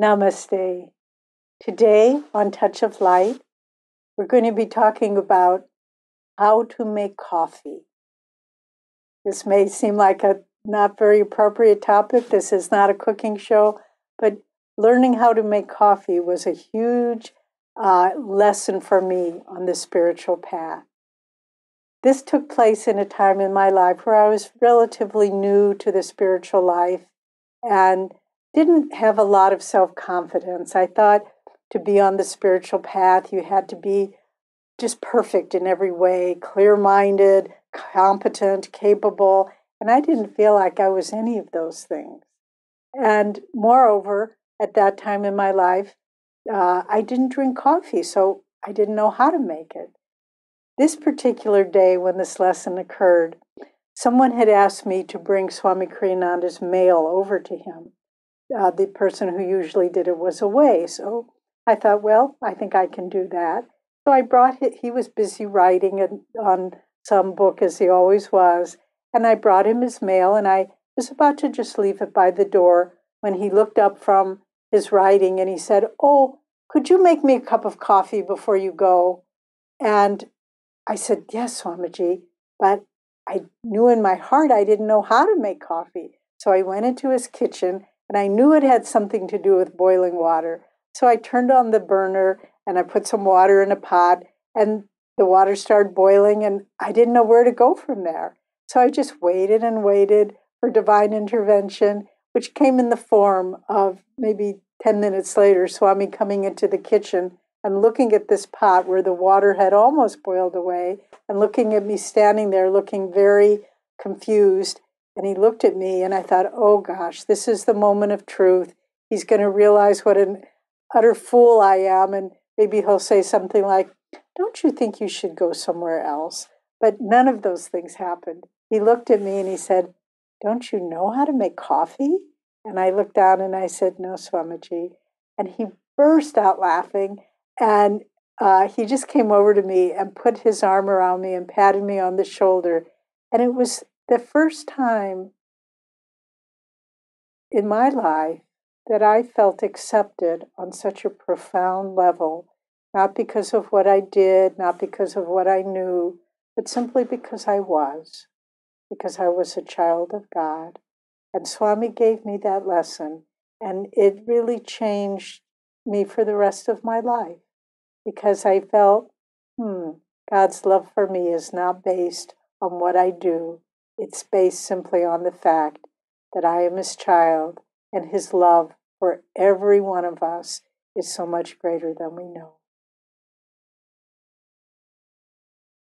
Namaste. Today on Touch of Light, we're going to be talking about how to make coffee. This may seem like a not very appropriate topic. This is not a cooking show, but learning how to make coffee was a huge lesson for me on the spiritual path. This took place in a time in my life where I was relatively new to the spiritual life and didn't have a lot of self-confidence. I thought to be on the spiritual path, you had to be just perfect in every way, clear-minded, competent, capable, and I didn't feel like I was any of those things. And moreover, at that time in my life, I didn't drink coffee, so I didn't know how to make it. This particular day when this lesson occurred, someone had asked me to bring Swami Kriyananda's mail over to him. The person who usually did it was away, so I thought, well, I think I can do that. So I brought it. He was busy writing on some book, as he always was, and I brought him his mail, and I was about to just leave it by the door when he looked up from his writing and he said, "Oh, could you make me a cup of coffee before you go?" And I said, "Yes, Swamiji," but I knew in my heart I didn't know how to make coffee. So I went into his kitchen, and I knew it had something to do with boiling water. So I turned on the burner, and I put some water in a pot, and the water started boiling, and I didn't know where to go from there. So I just waited and waited for divine intervention, which came in the form of maybe 10 minutes later, Swami coming into the kitchen and looking at this pot where the water had almost boiled away and looking at me standing there looking very confused. And he looked at me and I thought, oh gosh, this is the moment of truth. He's going to realize what an utter fool I am. And maybe he'll say something like, "Don't you think you should go somewhere else?" But none of those things happened. He looked at me and he said, "Don't you know how to make coffee?" And I looked down and I said, "No, Swamiji." And he burst out laughing. And he just came over to me and put his arm around me and patted me on the shoulder. And it was the first time in my life that I felt accepted on such a profound level, not because of what I did, not because of what I knew, but simply because I was a child of God. And Swami gave me that lesson, and it really changed me for the rest of my life, because I felt, God's love for me is not based on what I do. It's based simply on the fact that I am his child, and his love for every one of us is so much greater than we know.